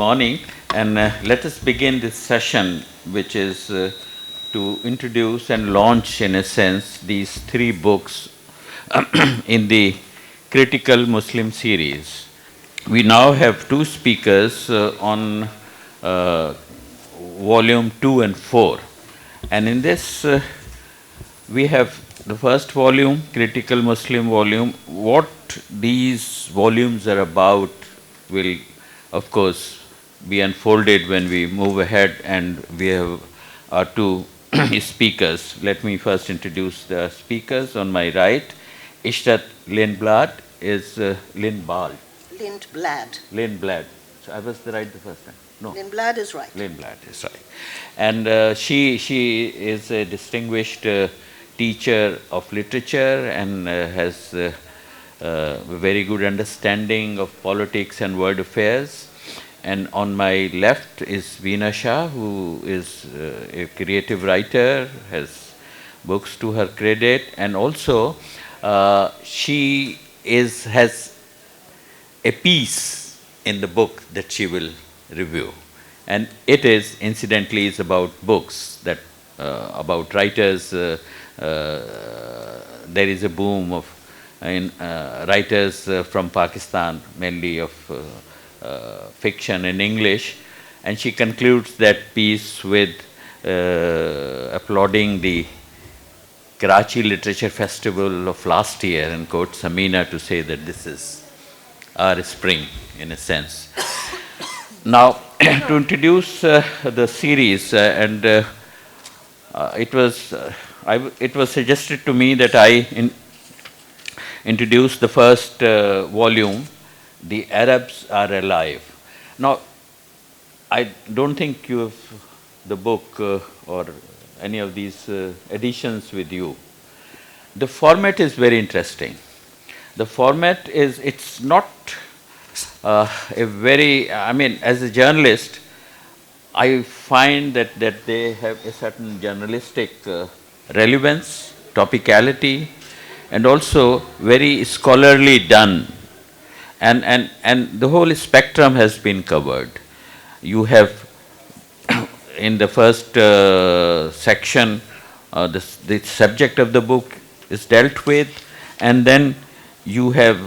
morning, and let us begin this session, which is to introduce and launch, in a sense, these three books in the Critical Muslim series. We now have two speakers on volume 2 and 4, and in this we have the first volume, Critical Muslim volume. What these volumes are about will, of course, be unfolded when we move ahead, and we have our two speakers. Let me first introduce the speakers. On my right, Ishrat Lindblad is Lindblad. Lindblad. Lindblad. So I was right the first time? No. Lindblad is right. Lindblad is right. And she is a distinguished teacher of literature and has a very good understanding of politics and world affairs. And on my left is Veena Shah, who is a creative writer, has books to her credit, and also she has a piece in the book that she will review. And it is, incidentally, is about books, that about writers. There is a boom of writers from Pakistan, mainly of fiction in English, and she concludes that piece with applauding the Karachi Literature Festival of last year and quotes Amina to say that this is our spring, in a sense. Now, to introduce the series, it was suggested to me that I introduce the first volume, The Arabs Are Alive. Now, I don't think you have the book or any of these editions with you. The format is very interesting. The format is, it's not a very, I mean, as a journalist, I find that they have a certain journalistic relevance, topicality, and also very scholarly done. And the whole spectrum has been covered. You have in the first section, the subject of the book is dealt with, and then you have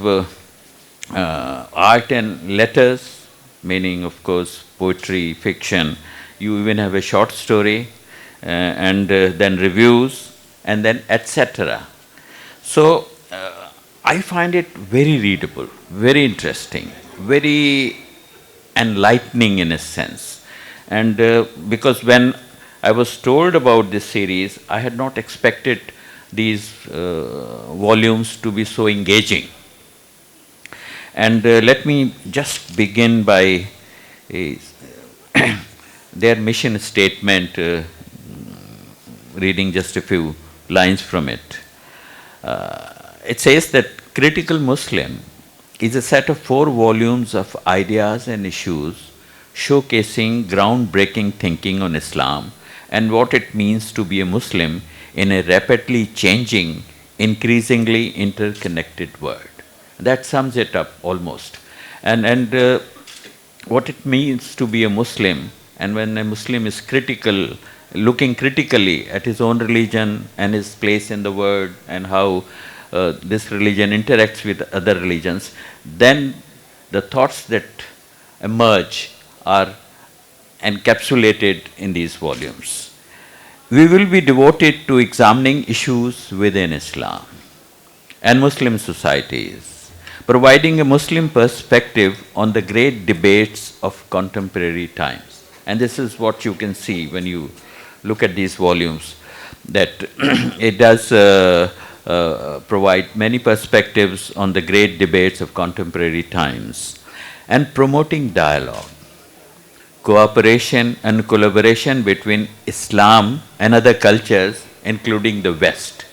art and letters, meaning, of course, poetry, fiction. You even have a short story, and then reviews, and then etc. So I find it very readable, very interesting, very enlightening in a sense. And because when I was told about this series, I had not expected these volumes to be so engaging. And let me just begin by their mission statement, reading just a few lines from it. It says that Critical Muslim is a set of 4 volumes of ideas and issues showcasing groundbreaking thinking on Islam and what it means to be a Muslim in a rapidly changing, increasingly interconnected world. That sums it up almost. And what it means to be a Muslim, and when a Muslim is critical, looking critically at his own religion and his place in the world and how this religion interacts with other religions, then the thoughts that emerge are encapsulated in these volumes. We will be devoted to examining issues within Islam and Muslim societies, providing a Muslim perspective on the great debates of contemporary times. And this is what you can see when you look at these volumes, that it does provide many perspectives on the great debates of contemporary times, and promoting dialogue, cooperation and collaboration between Islam and other cultures, including the West.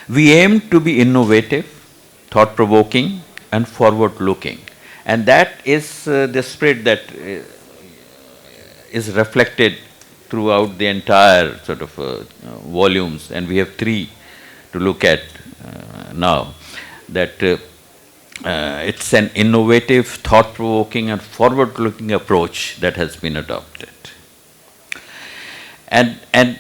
We aim to be innovative, thought-provoking, and forward-looking. And that is the spirit that is reflected throughout the entire sort of volumes, and we have 3 to look at now. That It's an innovative, thought-provoking, and forward-looking approach that has been adopted. And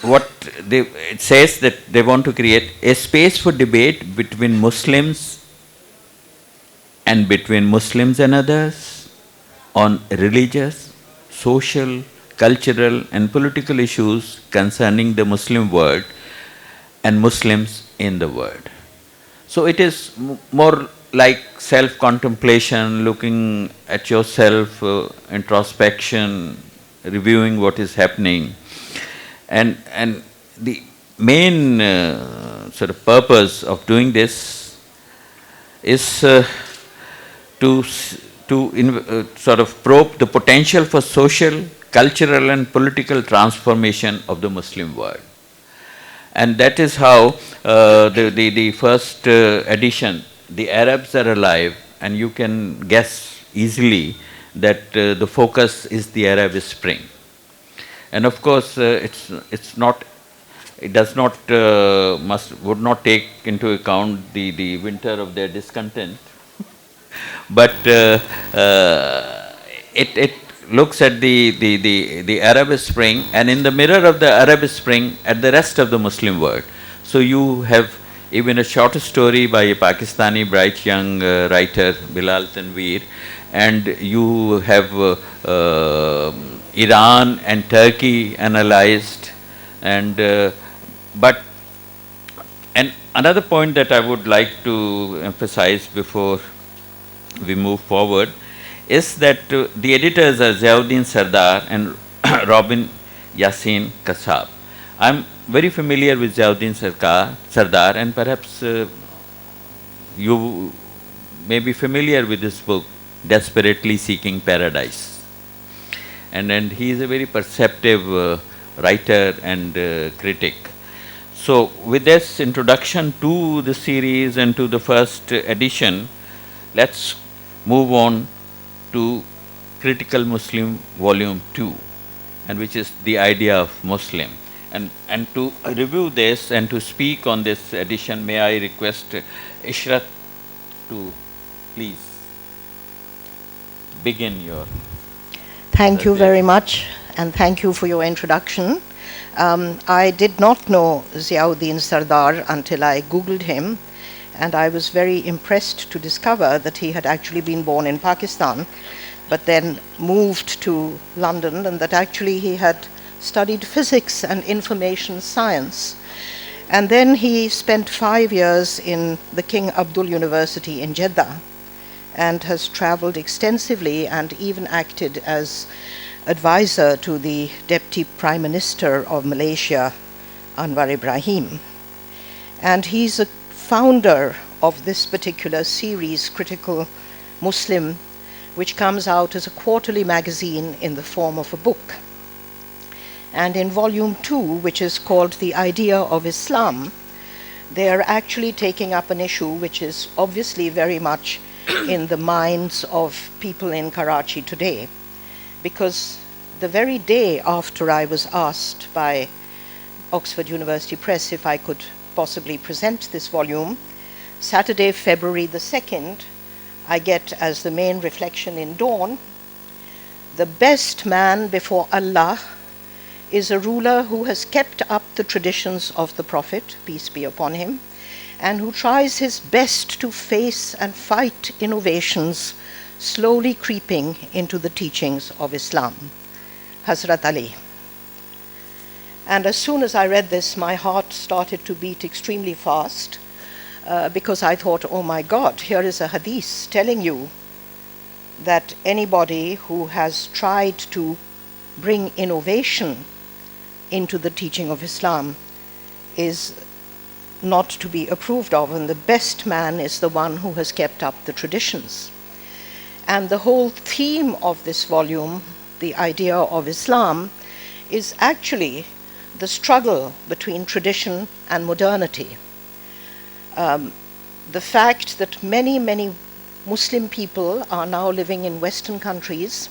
what it says that they want to create a space for debate between Muslims and others on religious, social, cultural, and political issues concerning the Muslim world and Muslims in the world. So it is more like self-contemplation, looking at yourself, introspection, reviewing what is happening. And the main sort of purpose of doing this is to sort of probe the potential for social, cultural, and political transformation of the Muslim world. And that is how the first edition, The Arabs Are Alive, and you can guess easily that the focus is the Arab Spring. And of course, it's not, it does not, would not take into account the winter of their discontent, but it looks at the Arab Spring, and in the mirror of the Arab Spring, at the rest of the Muslim world. So you have even a short story by a Pakistani bright young writer, Bilal Tanveer, and you have Iran and Turkey analyzed, and another point that I would like to emphasize before we move forward is that the editors are Ziauddin Sardar and Robin Yassin Kassab. I'm very familiar with Ziauddin Sardar, and perhaps you may be familiar with this book, Desperately Seeking Paradise. And he is a very perceptive writer and critic. So with this introduction to the series and to the first edition, let's move on to Critical Muslim Volume 2, and which is the idea of Muslim. And to review this and to speak on this edition, may I request Ishrat to please begin your... Thank you very much, and thank you for your introduction. I did not know Ziauddin Sardar until I Googled him, and I was very impressed to discover that he had actually been born in Pakistan, but then moved to London, and that actually he had studied physics and information science. And then he spent 5 years in the King Abdul University in Jeddah, and has traveled extensively and even acted as advisor to the Deputy Prime Minister of Malaysia, Anwar Ibrahim. And he's a founder of this particular series, Critical Muslim, which comes out as a quarterly magazine in the form of a book. And in volume 2, which is called The Idea of Islam, they are actually taking up an issue which is obviously very much in the minds of people in Karachi today, because the very day after I was asked by Oxford University Press if I could possibly present this volume, Saturday, February the 2nd, I get as the main reflection in Dawn, the best man before Allah is a ruler who has kept up the traditions of the Prophet, peace be upon him, and who tries his best to face and fight innovations slowly creeping into the teachings of Islam. Hazrat Ali. And as soon as I read this, my heart started to beat extremely fast, because I thought, oh my God, here is a hadith telling you that anybody who has tried to bring innovation into the teaching of Islam is not to be approved of, and the best man is the one who has kept up the traditions. And the whole theme of this volume, The Idea of Islam, is actually the struggle between tradition and modernity. The fact that many, many Muslim people are now living in Western countries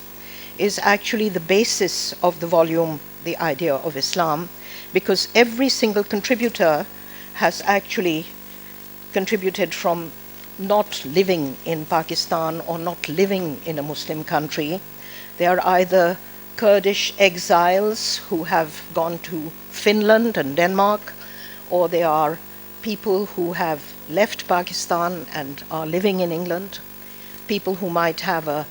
is actually the basis of the volume, The Idea of Islam, because every single contributor has actually contributed from not living in Pakistan or not living in a Muslim country. They are either Kurdish exiles who have gone to Finland and Denmark, or they are people who have left Pakistan and are living in England, people who might have a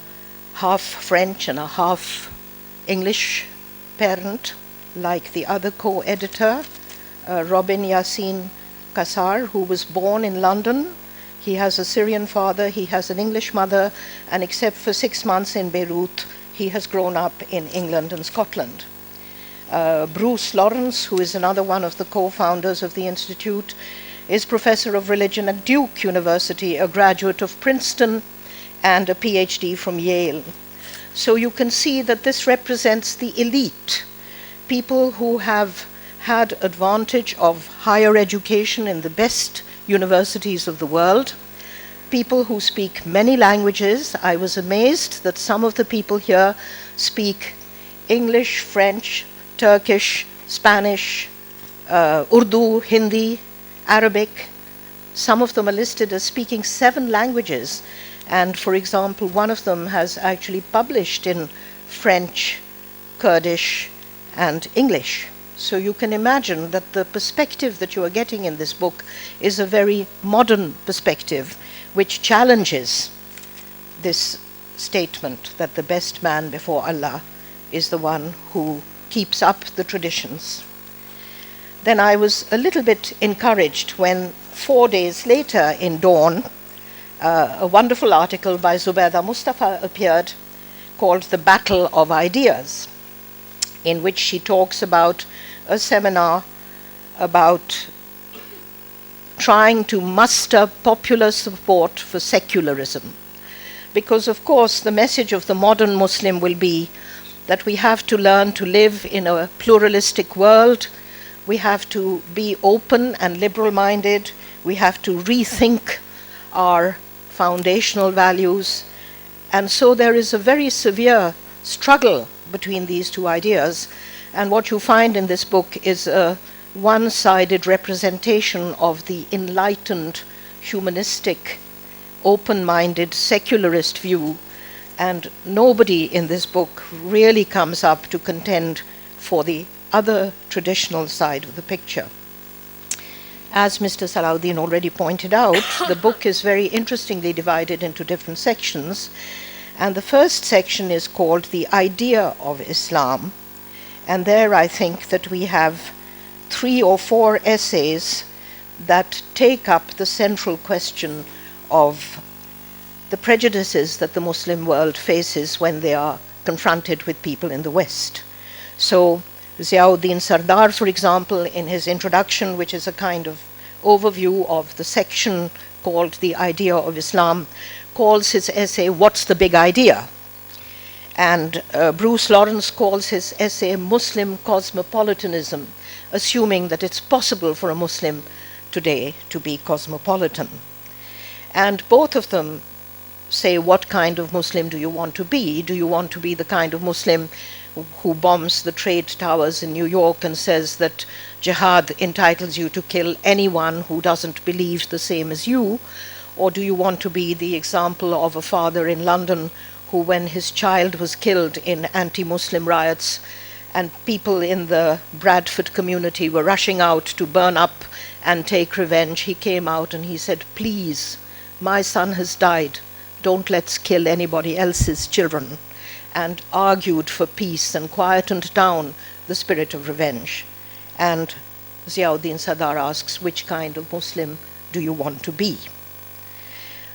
half French and a half English parent, like the other co-editor, Robin Yassin Kassar, who was born in London. He has a Syrian father, he has an English mother, and except for 6 months in Beirut, he has grown up in England and Scotland. Bruce Lawrence, who is another one of the co-founders of the Institute, is Professor of Religion at Duke University, a graduate of Princeton, and a PhD from Yale. So you can see that this represents the elite, people who have had advantage of higher education in the best universities of the world, people who speak many languages. I was amazed that some of the people here speak English, French, Turkish, Spanish, Urdu, Hindi, Arabic. Some of them are listed as speaking 7 languages. And for example, one of them has actually published in French, Kurdish, and English. So you can imagine that the perspective that you are getting in this book is a very modern perspective, which challenges this statement that the best man before Allah is the one who keeps up the traditions. Then I was a little bit encouraged when 4 days later in Dawn, a wonderful article by Zubaida Mustafa appeared called The Battle of Ideas, in which she talks about a seminar about trying to muster popular support for secularism. Because, of course, the message of the modern Muslim will be that we have to learn to live in a pluralistic world, we have to be open and liberal-minded, we have to rethink our foundational values. And so there is a very severe struggle between these two ideas. And what you find in this book is a one-sided representation of the enlightened, humanistic, open-minded, secularist view. And nobody in this book really comes up to contend for the other traditional side of the picture. As Mr. Salahuddin already pointed out, the book is very interestingly divided into different sections. And the first section is called The Idea of Islam. And there I think that we have 3 or 4 essays that take up the central question of the prejudices that the Muslim world faces when they are confronted with people in the West. So Ziauddin Sardar, for example, in his introduction, which is a kind of overview of the section called The Idea of Islam, calls his essay, What's the Big Idea? And Bruce Lawrence calls his essay Muslim Cosmopolitanism, assuming that it's possible for a Muslim today to be cosmopolitan. And both of them say, what kind of Muslim do you want to be? Do you want to be the kind of Muslim who bombs the trade towers in New York and says that jihad entitles you to kill anyone who doesn't believe the same as you? Or do you want to be the example of a father in London who, when his child was killed in anti-Muslim riots and people in the Bradford community were rushing out to burn up and take revenge, he came out and he said, please, my son has died, don't let's kill anybody else's children, and argued for peace and quietened down the spirit of revenge. And Ziauddin Sardar asks, which kind of Muslim do you want to be?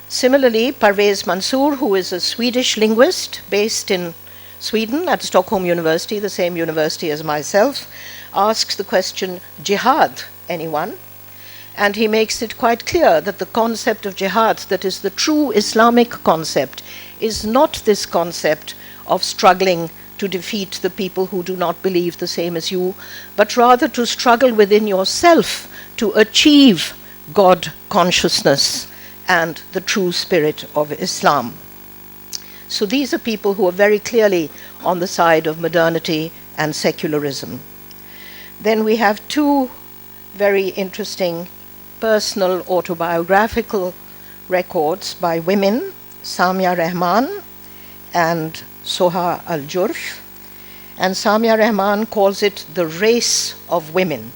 Similarly, Parvez Mansour, who is a Swedish linguist based in Sweden at Stockholm University, the same university as myself, asks the question, jihad, anyone? And he makes it quite clear that the concept of jihad, that is the true Islamic concept, is not this concept of struggling to defeat the people who do not believe the same as you, but rather to struggle within yourself to achieve God consciousness and the true spirit of Islam. So these are people who are very clearly on the side of modernity and secularism. Then we have 2 very interesting personal autobiographical records by women, Samia Rahman and Soha Al-Jurf. And Samia Rahman calls it the race of women.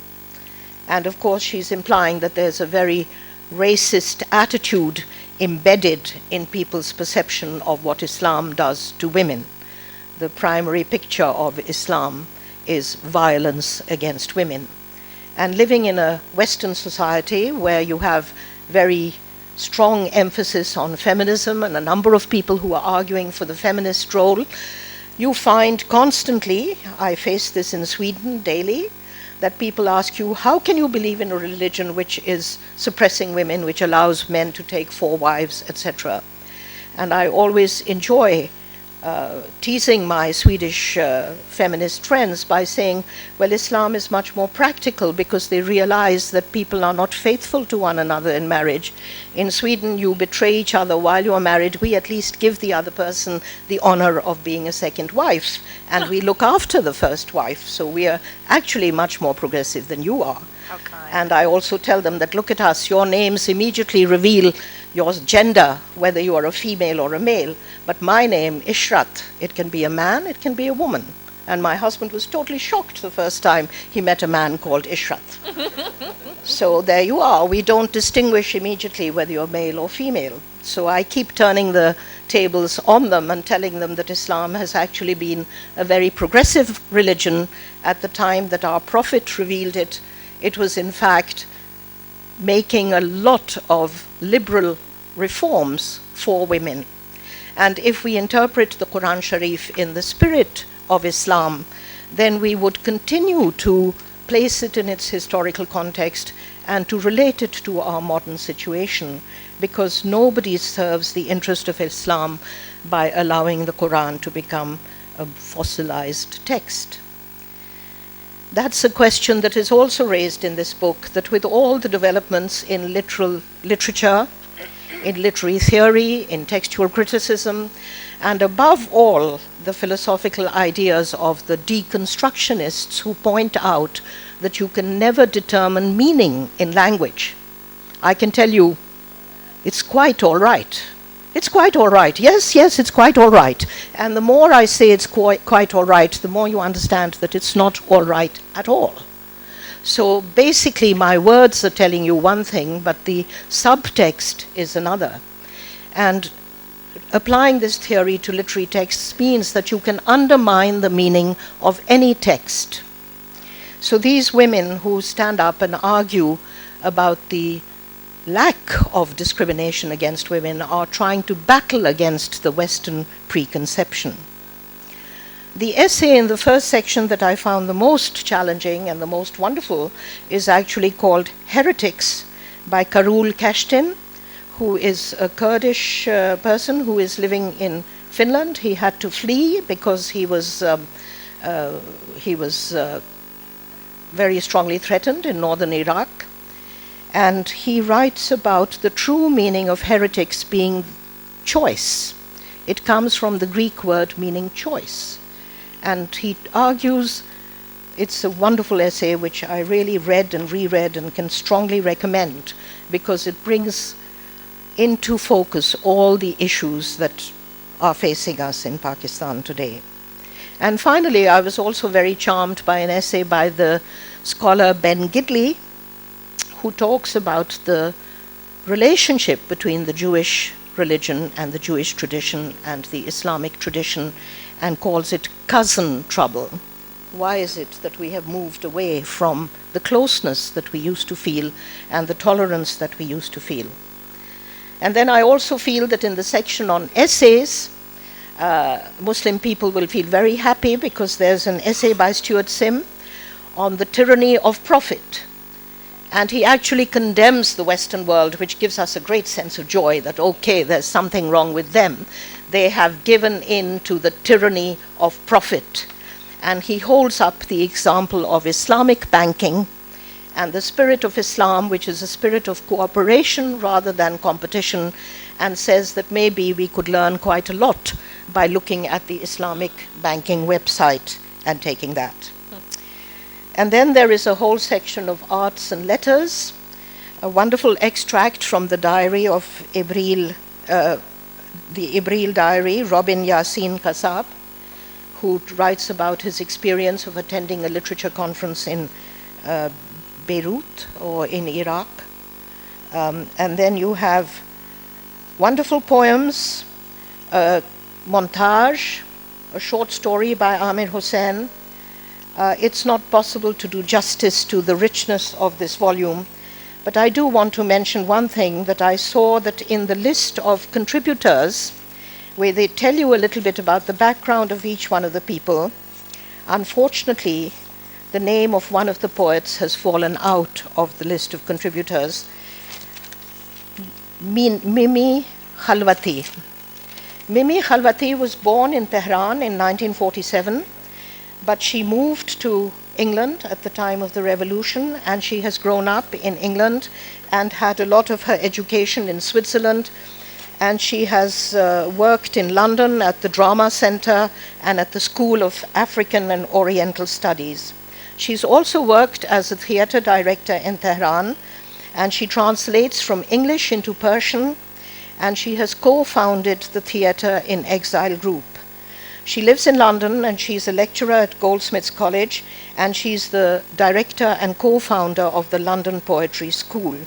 And of course, she's implying that there's a very racist attitude embedded in people's perception of what Islam does to women. The primary picture of Islam is violence against women. And living in a Western society where you have very strong emphasis on feminism and a number of people who are arguing for the feminist role, you find constantly, I face this in Sweden daily, that people ask you, how can you believe in a religion which is suppressing women, which allows men to take 4 wives, etc.? And I always enjoy teasing my Swedish feminist friends by saying, well, Islam is much more practical because they realize that people are not faithful to one another in marriage. In Sweden, you betray each other while you are married. We at least give the other person the honor of being a second wife, and we look after the first wife. So we are actually much more progressive than you are. How kind. And I also tell them that, look at us, your names immediately reveal your gender, whether you are a female or a male. But my name, Ishrat, it can be a man, it can be a woman. And my husband was totally shocked the first time he met a man called Ishrat. So there you are. We don't distinguish immediately whether you're male or female. So I keep turning the tables on them and telling them that Islam has actually been a very progressive religion. At the time that our Prophet revealed it, it was in fact making a lot of liberal reforms for women. And if we interpret the Quran Sharif in the spirit of Islam, then we would continue to place it in its historical context and to relate it to our modern situation, because nobody serves the interest of Islam by allowing the Quran to become a fossilized text. That's a question that is also raised in this book, that with all the developments in literature, in literary theory, in textual criticism, and above all, the philosophical ideas of the deconstructionists who point out that you can never determine meaning in language. I can tell you, it's quite all right. It's quite all right. Yes, it's quite all right. And the more I say it's quite all right, the more you understand that it's not all right at all. So basically, my words are telling you one thing, but the subtext is another. And applying this theory to literary texts means that you can undermine the meaning of any text. So these women who stand up and argue about the lack of discrimination against women are trying to battle against the Western preconception. The essay in the first section that I found the most challenging and the most wonderful is actually called Heretics by Karul Kashtin, who is a Kurdish person who is living in Finland. He had to flee because he was very strongly threatened in northern Iraq. And he writes about the true meaning of heretics being choice. It comes from the Greek word meaning choice. And he argues, it's a wonderful essay which I really read and reread and can strongly recommend, because it brings into focus all the issues that are facing us in Pakistan today. And finally, I was also very charmed by an essay by the scholar Ben Gidley, who talks about the relationship between the Jewish religion and the Jewish tradition and the Islamic tradition, and calls it cousin trouble. Why is it that we have moved away from the closeness that we used to feel and the tolerance that we used to feel? And then I also feel that in the section on essays, Muslim people will feel very happy, because there's an essay by Stuart Sim on the tyranny of profit. And he actually condemns the Western world, which gives us a great sense of joy that, okay, there's something wrong with them. They have given in to the tyranny of profit. And he holds up the example of Islamic banking and the spirit of Islam, which is a spirit of cooperation rather than competition, and says that maybe we could learn quite a lot by looking at the Islamic banking website and taking that. And then there is a whole section of arts and letters, a wonderful extract from the diary of Ibril, the Ibril diary, Robin Yassin Kassab, who writes about his experience of attending a literature conference in Beirut or in Iraq. And then you have wonderful poems, a montage, a short story by Amir Hossain. It's not possible to do justice to the richness of this volume, but I do want to mention one thing, that I saw that in the list of contributors, where they tell you a little bit about the background of each one of the people, unfortunately, the name of one of the poets has fallen out of the list of contributors, Mimi Khalwati. Mimi Khalwati was born in Tehran in 1947, but she moved to England at the time of the revolution, and she has grown up in England and had a lot of her education in Switzerland, and she has worked in London at the Drama Center and at the School of African and Oriental Studies. She's also worked as a theater director in Tehran, and she translates from English into Persian, and she has co-founded the Theatre in Exile group. She lives in London, and she's a lecturer at Goldsmiths College, and she's the director and co-founder of the London Poetry School.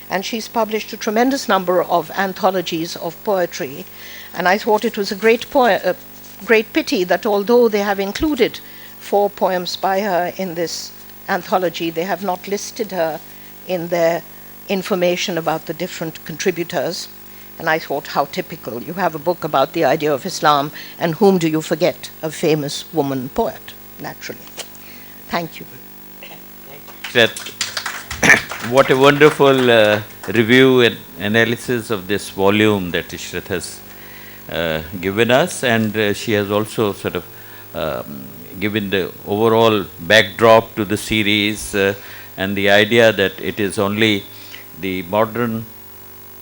And she's published a tremendous number of anthologies of poetry, and I thought it was a great pity that although they have included 4 poems by her in this anthology, they have not listed her in their information about the different contributors. And I thought, how typical. You have a book about the idea of Islam, and whom do you forget? A famous woman poet, naturally. Thank you. What a wonderful review and analysis of this volume that Ishrat has given us, and she has also sort of given the overall backdrop to the series and the idea that it is only the modern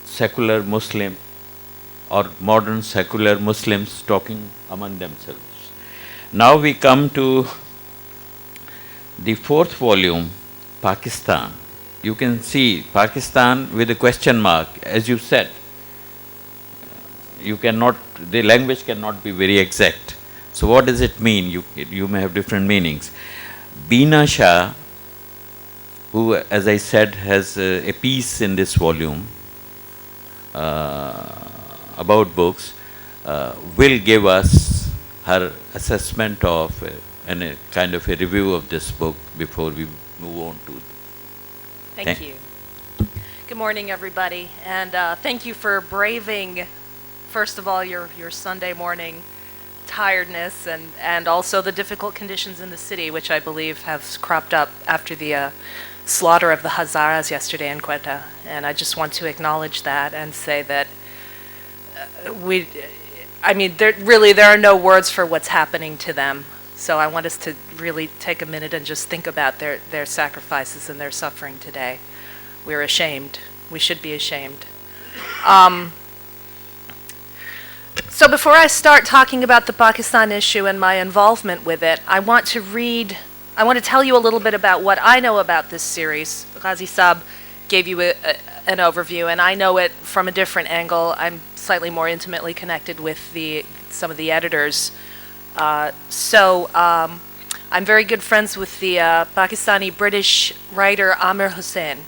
secular Muslim or modern secular Muslims talking among themselves. Now we come to the 4th volume, Pakistan. You can see Pakistan with a question mark, as you said. You cannot, the language cannot be very exact. So what does it mean? You may have different meanings. Beena Shah, who, as I said, has a piece in this volume about books, will give us her assessment of and a kind of a review of this book before we move on to. Thank you. Good morning, everybody, and thank you for braving, first of all, your Sunday morning tiredness and also the difficult conditions in the city, which I believe have cropped up after the slaughter of the Hazaras yesterday in Quetta. And I just want to acknowledge that and say that there are no words for what's happening to them. So I want us to really take a minute and just think about their sacrifices and their suffering today. We're ashamed. We should be ashamed. So before I start talking about the Pakistan issue and my involvement with it, I want to tell you a little bit about what I know about this series. Ghazi Saab gave you an overview, and I know it from a different angle. I'm slightly more intimately connected with some of the editors. So I'm very good friends with the Pakistani-British writer Amir Hossain,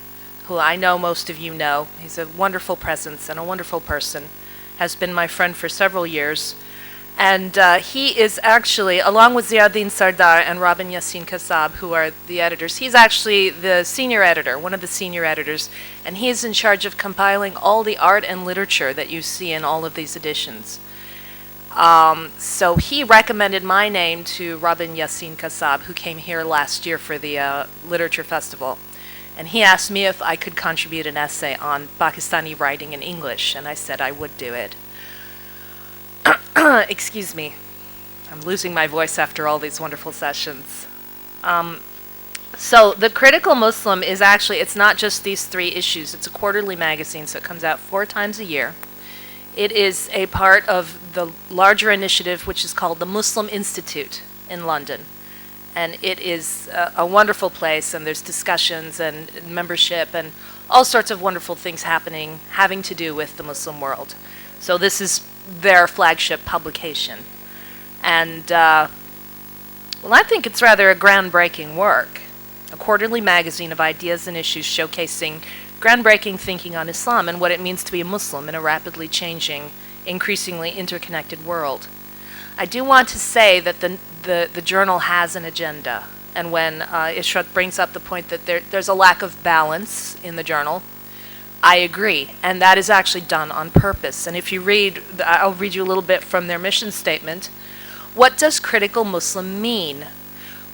who I know most of you know. He's a wonderful presence and a wonderful person, has been my friend for several years. And he is actually, along with Ziauddin Sardar and Robin Yassin Kassab, who are the editors, he's actually the senior editor, one of the senior editors, and he is in charge of compiling all the art and literature that you see in all of these editions. So he recommended my name to Robin Yassin Kassab, who came here last year for the Literature Festival. And he asked me if I could contribute an essay on Pakistani writing in English, and I said I would do it. Excuse me. I'm losing my voice after all these wonderful sessions. So The Critical Muslim is actually, it's not just these 3 issues. It's a quarterly magazine, so it comes out 4 times a year. It is a part of the larger initiative, which is called the Muslim Institute in London. And it is a wonderful place, and there's discussions and membership and all sorts of wonderful things happening having to do with the Muslim world. So this is their flagship publication. And, well, I think it's rather a groundbreaking work. A quarterly magazine of ideas and issues showcasing groundbreaking thinking on Islam and what it means to be a Muslim in a rapidly changing, increasingly interconnected world. I do want to say that the journal has an agenda. And when Ishrat brings up the point that there's a lack of balance in the journal, I agree. And that is actually done on purpose. And if you read, I'll read you a little bit from their mission statement. What does critical Muslim mean?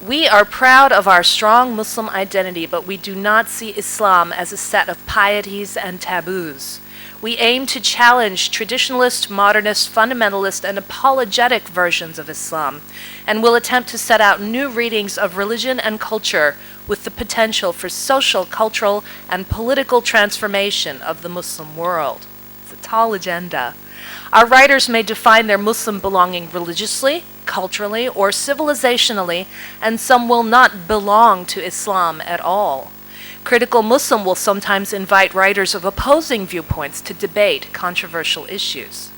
We are proud of our strong Muslim identity, but we do not see Islam as a set of pieties and taboos. We aim to challenge traditionalist, modernist, fundamentalist, and apologetic versions of Islam, and will attempt to set out new readings of religion and culture with the potential for social, cultural, and political transformation of the Muslim world. It's a tall agenda. Our writers may define their Muslim belonging religiously, culturally, or civilizationally, and some will not belong to Islam at all. Critical Muslim will sometimes invite writers of opposing viewpoints to debate controversial issues.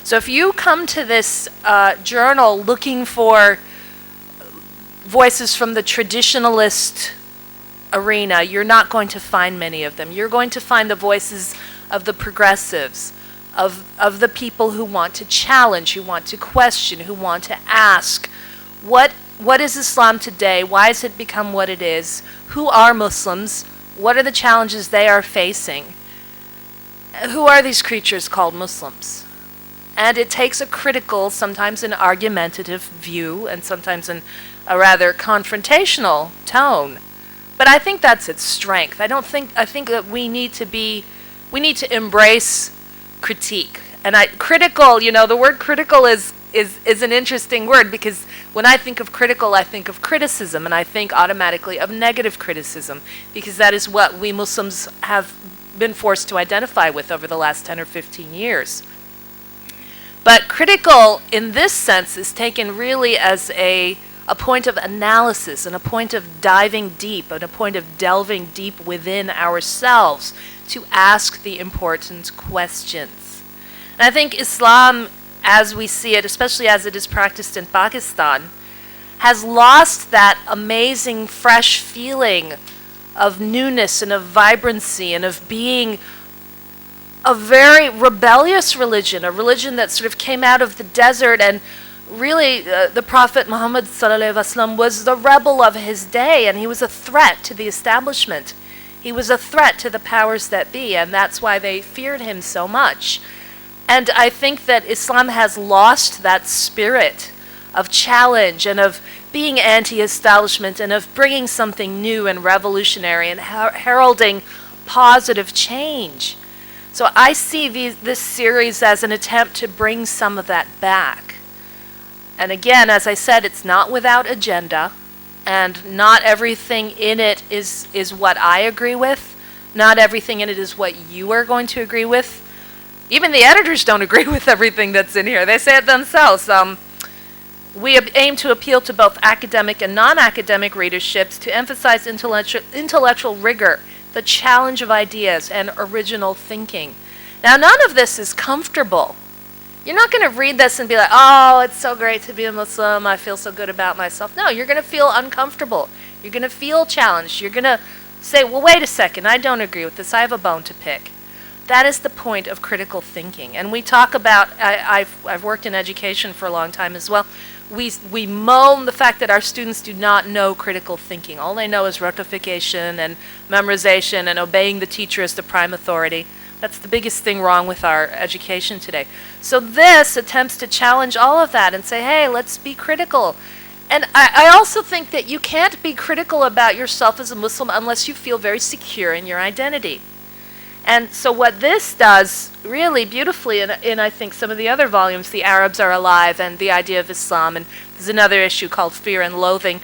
So if you come to this journal looking for voices from the traditionalist arena, you're not going to find many of them. You're going to find the voices of the progressives, of the people who want to challenge, who want to question, who want to ask, what is Islam today? Why has it become what it is? Who are Muslims? What are the challenges they are facing? Who are these creatures called Muslims? And it takes a critical, sometimes an argumentative view, and sometimes a rather confrontational tone. But I think that's its strength. I think that we need to embrace critique. And critical, you know, the word critical is an interesting word, because when I think of critical, I think of criticism, and I think automatically of negative criticism, because that is what we Muslims have been forced to identify with over the last 10 or 15 years. But critical in this sense is taken really as a point of analysis and a point of diving deep and a point of delving deep within ourselves to ask the important questions. And I think Islam, as we see it, especially as it is practiced in Pakistan, has lost that amazing fresh feeling of newness and of vibrancy and of being a very rebellious religion, a religion that sort of came out of the desert. And really the Prophet Muhammad ﷺ was the rebel of his day, and he was a threat to the establishment. He was a threat to the powers that be, and that's why they feared him so much. And I think that Islam has lost that spirit of challenge and of being anti-establishment and of bringing something new and revolutionary and heralding positive change. So I see this series as an attempt to bring some of that back. And again, as I said, it's not without agenda, and not everything in it is what I agree with. Not everything in it is what you are going to agree with. Even the editors don't agree with everything that's in here. They say it themselves. We aim to appeal to both academic and non-academic readerships to emphasize intellectual rigor, the challenge of ideas, and original thinking. Now, none of this is comfortable. You're not going to read this and be like, oh, it's so great to be a Muslim, I feel so good about myself. No, you're going to feel uncomfortable. You're going to feel challenged. You're going to say, well, wait a second, I don't agree with this. I have a bone to pick. That is the point of critical thinking. And we talk about, I've worked in education for a long time as well. We moan the fact that our students do not know critical thinking. All they know is ratification and memorization and obeying the teacher as the prime authority. That's the biggest thing wrong with our education today. So this attempts to challenge all of that and say, hey, let's be critical. And I also think that you can't be critical about yourself as a Muslim unless you feel very secure in your identity. And so what this does really beautifully in I think some of the other volumes, The Arabs Are Alive and The Idea of Islam, and there's another issue called Fear and Loathing,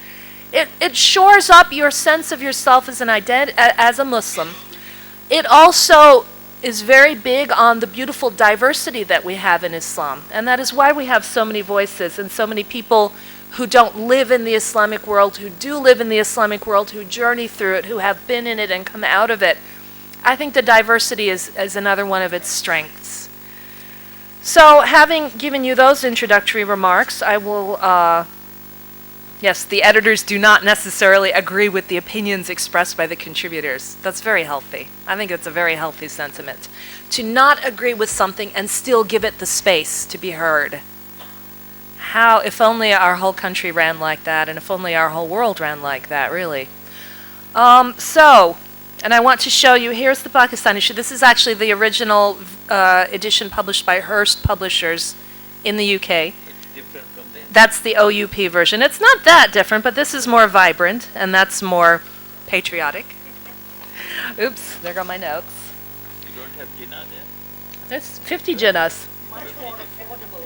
it shores up your sense of yourself as as a Muslim. It also is very big on the beautiful diversity that we have in Islam. And that is why we have so many voices and so many people who don't live in the Islamic world, who do live in the Islamic world, who journey through it, who have been in it and come out of it. I think the diversity is another one of its strengths. So having given you those introductory remarks, I will, yes, the editors do not necessarily agree with the opinions expressed by the contributors. That's very healthy. I think it's a very healthy sentiment. To not agree with something and still give it the space to be heard. How, if only our whole country ran like that, and if only our whole world ran like that, really. And I want to show you, here's the Pakistan issue. This is actually the original edition published by Hearst Publishers in the UK. It's different from this. That's the OUP version. It's not that different, but this is more vibrant, and that's more patriotic. Oops, there go my notes. You don't have Jinnah there? There's 50 jinnahs.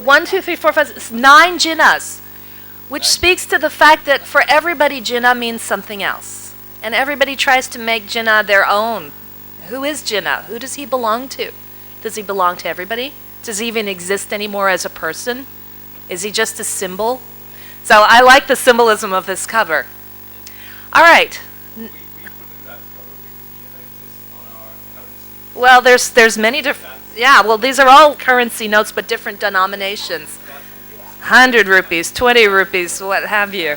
1, 2, 3, 4, 5, 9 jinnahs, which speaks to the fact that for everybody, jinnah means something else. And everybody tries to make jinnah their own. Who is jinnah? Who does he belong to? Does he belong to everybody? Does he even exist anymore as a person? Is he just a symbol? So I like the symbolism of this cover. All right. We put in that cover because Jinnah exists on our currency. Well, there's many different. Yeah, well, these are all currency notes, but different denominations. 100 rupees, 20 rupees, what have you.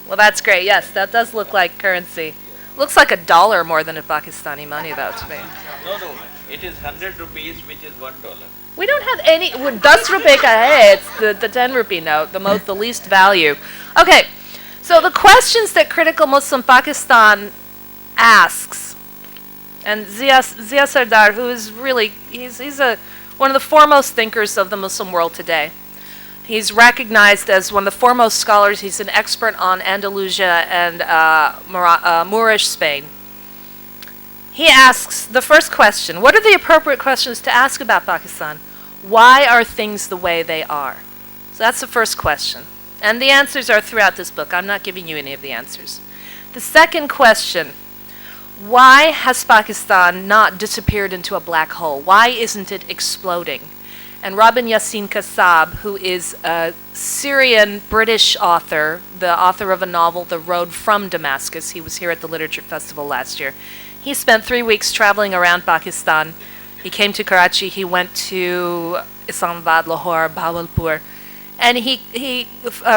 Well, that's great. Yes, that does look like currency. Looks like $1 more than a Pakistani money, though, to me. No, it is 100 rupees, which is $1. We don't have any. 10 rupee ka hai. It's the 10 rupee note, the least value. Okay, so the questions that Critical Muslim Pakistan asks, and Zia Sardar, who is really, he's one of the foremost thinkers of the Muslim world today. He's recognized as one of the foremost scholars. He's an expert on Andalusia and Moorish Spain. He asks the first question, what are the appropriate questions to ask about Pakistan? Why are things the way they are? So that's the first question. And the answers are throughout this book. I'm not giving you any of the answers. The second question, why has Pakistan not disappeared into a black hole? Why isn't it exploding? And Rabin Yassin Kassab, who is a Syrian British author, the author of a novel, The Road from Damascus, he was here at the Literature Festival last year. He spent 3 weeks traveling around Pakistan. He came to Karachi, he went to Islamabad, Lahore, Bahawalpur, and he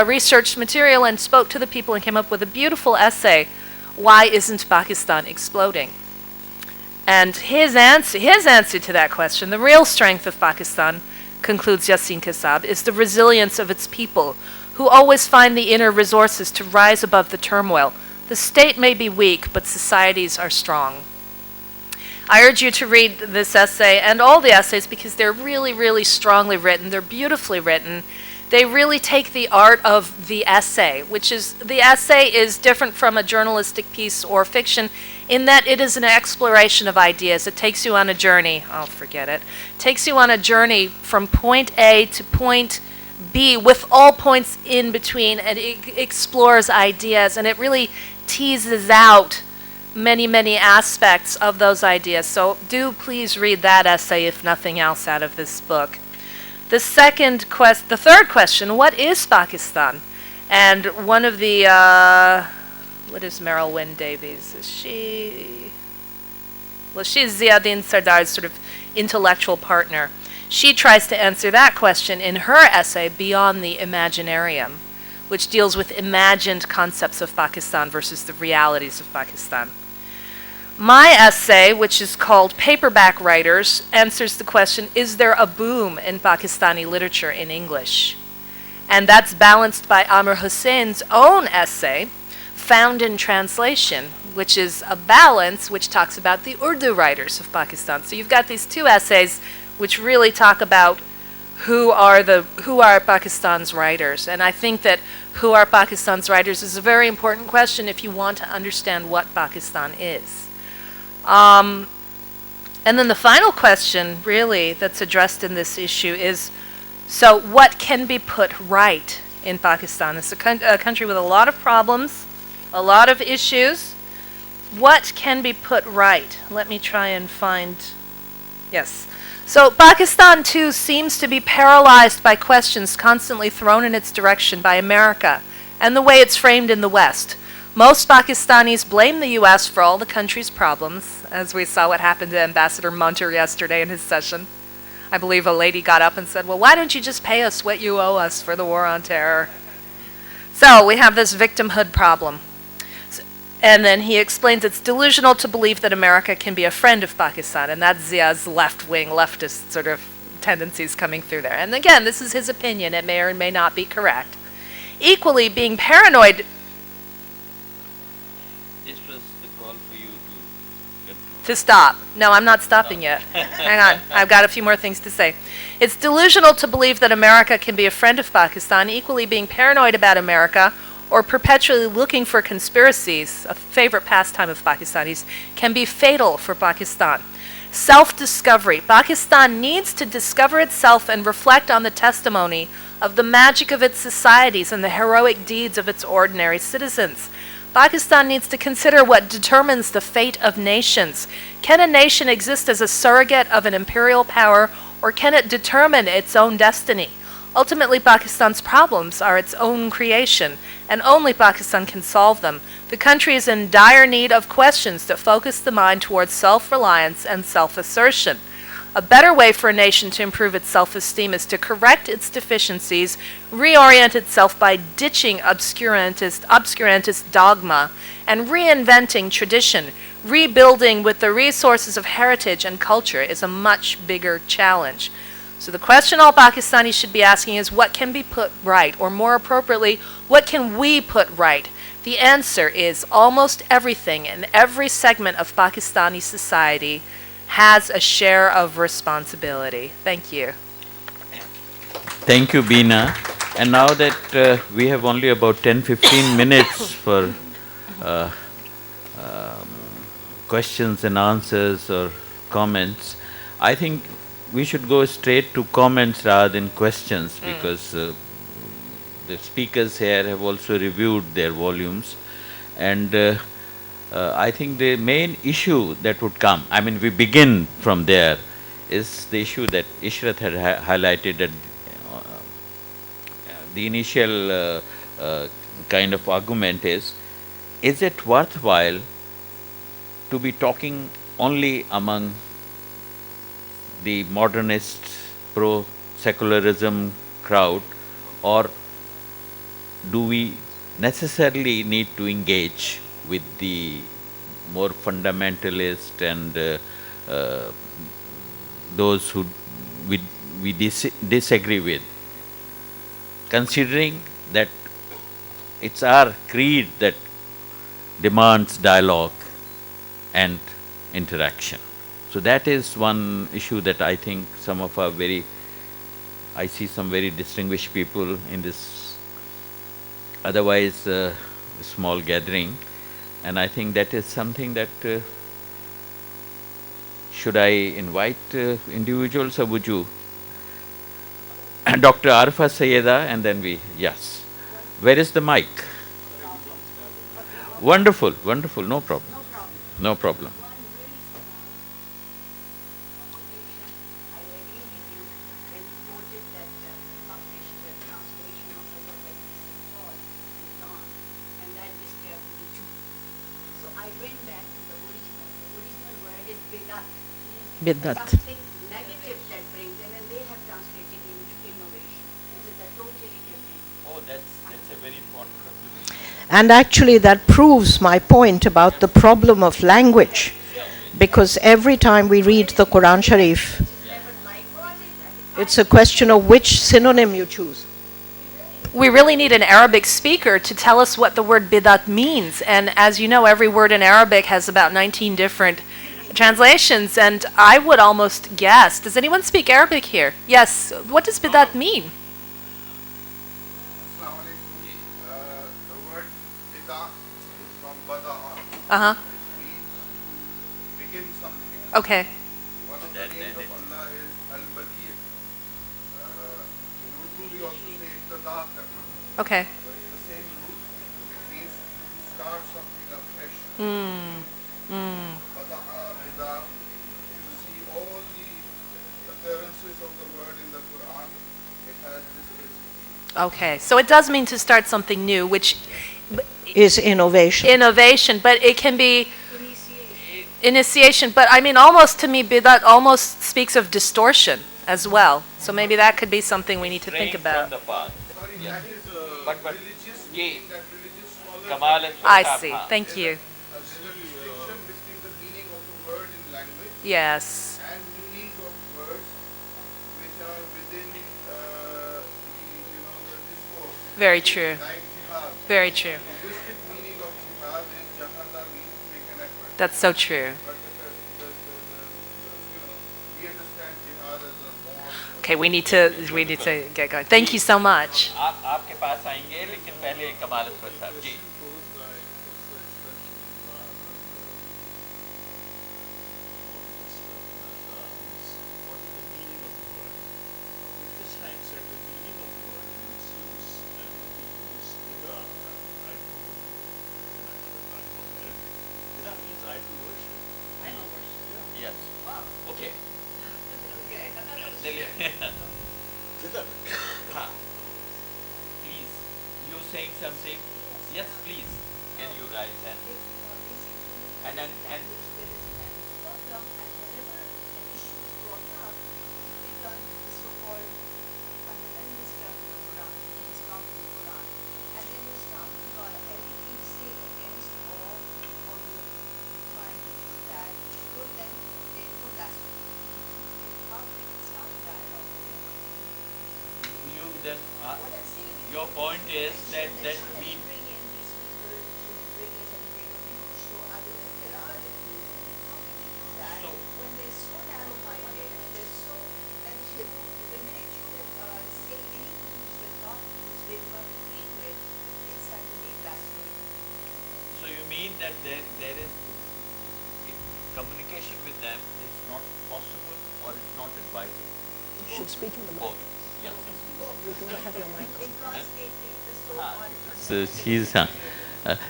researched material and spoke to the people and came up with a beautiful essay, Why Isn't Pakistan Exploding? And his answer to that question, the real strength of Pakistan, concludes Yassin Kassab, is the resilience of its people, who always find the inner resources to rise above the turmoil. The state may be weak, but societies are strong. I urge you to read this essay and all the essays because they're really, really strongly written. They're beautifully written. They really take the art of the essay, which is, the essay is different from a journalistic piece or fiction in that it is an exploration of ideas. It takes you on a journey. Oh, forget it. It takes you on a journey from point A to point B with all points in between, and it explores ideas, and it really teases out many, many aspects of those ideas. So do please read that essay, if nothing else, out of this book. The third question, what is Pakistan? And one of the, what is Meryl Wynne Davies? Is she, well, she's Ziauddin Sardar's sort of intellectual partner. She tries to answer that question in her essay, Beyond the Imaginarium, which deals with imagined concepts of Pakistan versus the realities of Pakistan. My essay, which is called Paperback Writers, answers the question, is there a boom in Pakistani literature in English? And that's balanced by Amr Hussein's own essay, Found in Translation, which is a balance which talks about the Urdu writers of Pakistan. So you've got these two essays which really talk about who are Pakistan's writers. And I think that who are Pakistan's writers is a very important question if you want to understand what Pakistan is. And then the final question, really, that's addressed in this issue is, so what can be put right in Pakistan? It's a country with a lot of problems, a lot of issues. What can be put right? Let me try and find, yes. So Pakistan, too, seems to be paralyzed by questions constantly thrown in its direction by America and the way it's framed in the West. Most Pakistanis blame the U.S. for all the country's problems, as we saw what happened to Ambassador Munter yesterday in his session. I believe a lady got up and said, well, why don't you just pay us what you owe us for the war on terror? So we have this victimhood problem. And then he explains it's delusional to believe that America can be a friend of Pakistan, and that's Zia's left-wing, leftist sort of tendencies coming through there. And again, this is his opinion. It may or may not be correct. Equally, being paranoid. This was the call for you to conclude. To stop. No, I'm not stopping yet. Hang on. I've got a few more things to say. It's delusional to believe that America can be a friend of Pakistan. Equally, being paranoid about America or perpetually looking for conspiracies, a favorite pastime of Pakistanis, can be fatal for Pakistan. Self-discovery. Pakistan needs to discover itself and reflect on the testimony of the magic of its societies and the heroic deeds of its ordinary citizens. Pakistan needs to consider what determines the fate of nations. Can a nation exist as a surrogate of an imperial power, or can it determine its own destiny? Ultimately, Pakistan's problems are its own creation, and only Pakistan can solve them. The country is in dire need of questions that focus the mind towards self-reliance and self-assertion. A better way for a nation to improve its self-esteem is to correct its deficiencies, reorient itself by ditching obscurantist dogma, and reinventing tradition. Rebuilding with the resources of heritage and culture is a much bigger challenge. So the question all Pakistanis should be asking is, what can be put right? Or more appropriately, what can we put right? The answer is almost everything in every segment of Pakistani society has a share of responsibility. Thank you. Thank you, Beena. And now that we have only about 10-15 minutes for questions and answers or comments, I think we should go straight to comments rather than questions, because the speakers here have also reviewed their volumes. And I think the main issue that would come, I mean, we begin from there, is the issue that Ishrat had highlighted at the initial kind of argument is it worthwhile to be talking only among the modernist, pro-secularism crowd, or do we necessarily need to engage with the more fundamentalist and those who we disagree with, considering that it's our creed that demands dialogue and interaction. So that is one issue that I think some of our I see some very distinguished people in this otherwise small gathering, and I think that is something that should I invite individuals, or would you? Dr. Arfa Sayeda, and then yes. Where is the mic? Wonderful, wonderful, no problem. No problem. Biddat. Something negative that brings in, and they have translated into innovation, which is a totally different. Oh, that's a very important observation. And actually that proves my point about the problem of language, because every time we read the Quran Sharif, it's a question of which synonym you choose. We really need an Arabic speaker to tell us what the word bidat means. And as you know, every word in Arabic has about 19 different translations, and I would almost guess, does anyone speak Arabic here? Yes. What does bidat mean? Assalamu alaikum. The word bid'ah is from bada'a, Uh-huh. which means begin something. Okay. One of the names of Allah is Al-Badi'. In Urdu we also say ibtada karna. Okay. So it's the same root. It means to start something afresh. Bada'a, bida'. You see all the occurrences of the word in the Quran, it has this recipe. Okay, so it does mean to start something new, which Is innovation. innovation, but it can be initiation. But I mean, almost to me, that almost speaks of distortion as well. So maybe that could be something we need to think Straying about. from the path. Sorry, Yeah. that is But religious ye- meaning that religious scholars Kamal have. al I see. Thank you. There's a distinction between the meaning of the word in language Yes. and meanings of words which are within the discourse. Very true. Like jihad. Very true. Linguistic meaning of jihad is jahada means make an effort. That's so true. But we understand jihad as a more. Okay, we need to get going. Thank you so much. आप आपके पास आएंगे लेकिन पहले कमाल असफर साहब जी yes okay हाँ please you saying something yes please can you rise and you then your point is that we so when they're so narrow-minded and they're so, then you, the minute you say anything which is not, which they do not agree with, it's suddenly blasphemy. so you mean that there is communication with them is not possible or it's not advisable You should speak in the mic. both yes You do not have your mic on. Because they take the so-called so she's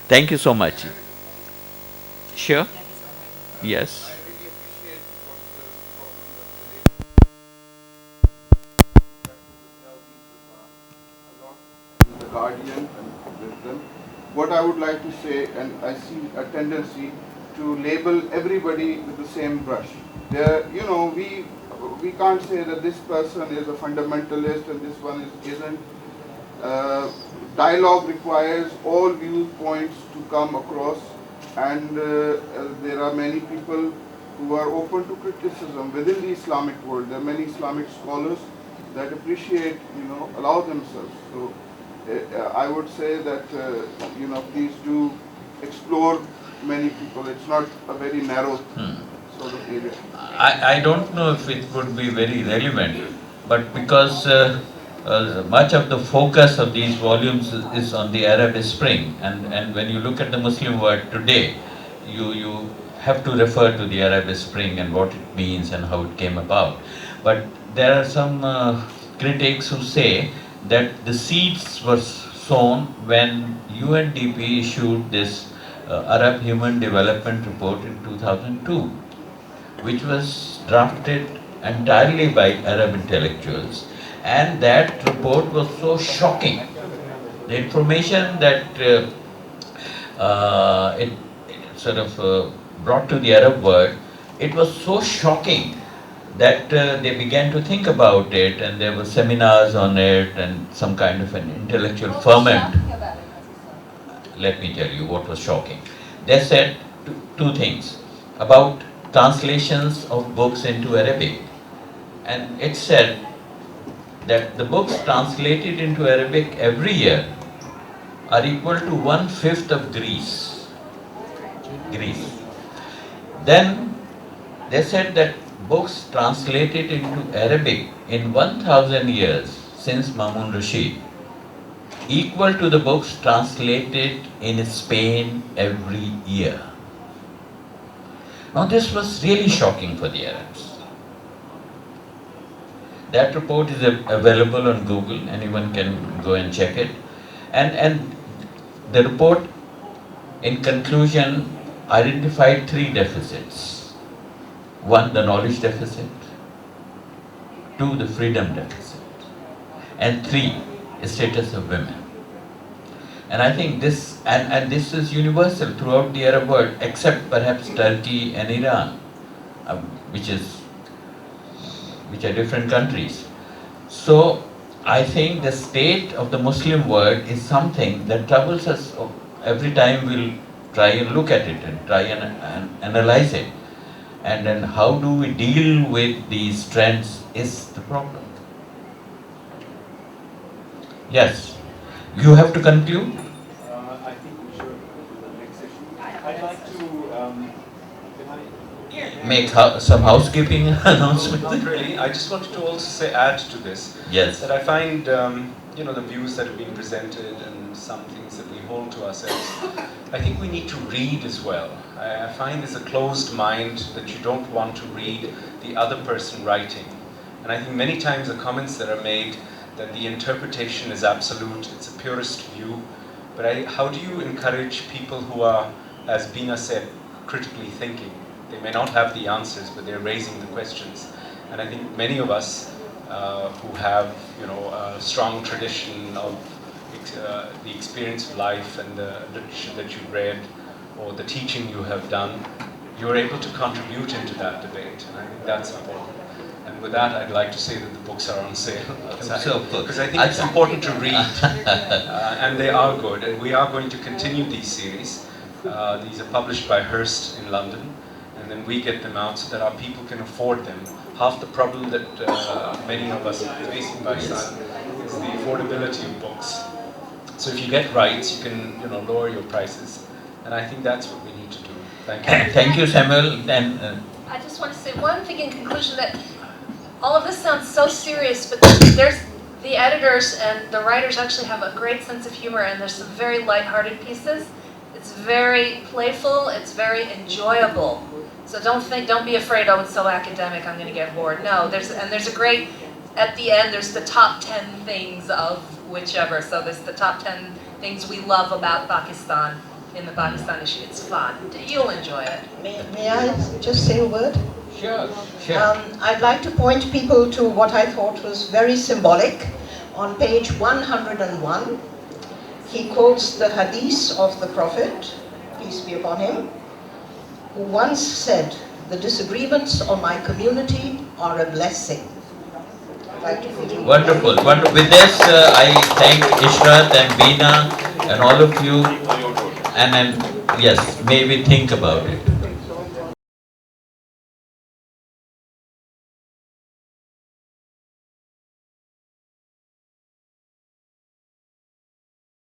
thank you so much sure yes I really appreciate what the problem that the Guardian and with them. What I would like to say, and I see a tendency to label everybody with the same brush. There, we can't say that this person is a fundamentalist and this one isn't. Dialogue requires all viewpoints to come across, and there are many people who are open to criticism within the Islamic world. There are many Islamic scholars that appreciate, allow themselves. So I would say that, please do explore many people. It's not a very narrow sort of area. I don't know if it would be very relevant, but because much of the focus of these volumes is on the Arab Spring, and when you look at the Muslim world today, you have to refer to the Arab Spring and what it means and how it came about. But there are some critics who say that the seeds were sown when UNDP issued this Arab Human Development Report in 2002, which was drafted entirely by Arab intellectuals. And that report was so shocking. The information that it sort of brought to the Arab world, it was so shocking that they began to think about it, and there were seminars on it and some kind of an intellectual ferment. Let me tell you what was shocking. They said two things about translations of books into Arabic. And it said that the books translated into Arabic every year are equal to 1/5 of Greece. Then they said that books translated into Arabic in 1000 years since Mamun Rashid equal to the books translated in Spain every year. Now this was really shocking for the Arabs. That report is available on Google, anyone can go and check it. And the report, in conclusion, identified 3 deficits. One, the knowledge deficit. 2, the freedom deficit, and 3, status of women. And I think this, and this is universal throughout the Arab world, except perhaps Turkey and Iran, which are different countries. So I think the state of the Muslim world is something that troubles us every time we'll try and look at it and try and analyze it. And then how do we deal with these trends is the problem. Yes, you have to conclude. I think we should do the next session. I'd like to, can I? Make some housekeeping announcement. Not really. I just wanted to also add to this. Yes. That I find, the views that have been presented and some things that we hold to ourselves, I think we need to read as well. I find there's a closed mind that you don't want to read the other person writing. And I think many times the comments that are made that the interpretation is absolute, it's a purist view. But how do you encourage people who are, as Bina said, critically thinking? They may not have the answers, but they're raising the questions. And I think many of us who have, a strong tradition of the experience of life and the literature that you've read or the teaching you have done, you're able to contribute into that debate. And I think that's important. And with that, I'd like to say that the books are on sale outside. So good. Because I think it's important to read. And they are good. And we are going to continue these series. These are published by Hearst in London. And then we get them out so that our people can afford them. Half the problem that many of us are facing by Pakistan is the affordability of books. So if you get rights, you can lower your prices. And I think that's what we need to do. Thank you. Thank you, Samuel. And I just want to say one thing in conclusion, that all of this sounds so serious, but there's the editors and the writers actually have a great sense of humor, and there's some very lighthearted pieces. It's very playful, it's very enjoyable. So don't be afraid, oh, it's so academic, I'm going to get bored. No, there's a great, at the end, there's the top 10 things of whichever. So there's the top 10 things we love about Pakistan in the Pakistan issue. It's fun. You'll enjoy it. May I just say a word? sure. I'd like to point people to what I thought was very symbolic. On page 101, he quotes the hadith of the Prophet, peace be upon him, who once said, "The disagreements of my community are a blessing." I'd like to conclude. Wonderful, wonderful. With this, I thank Ishrat and Bina and all of you. And then, yes, maybe think about it.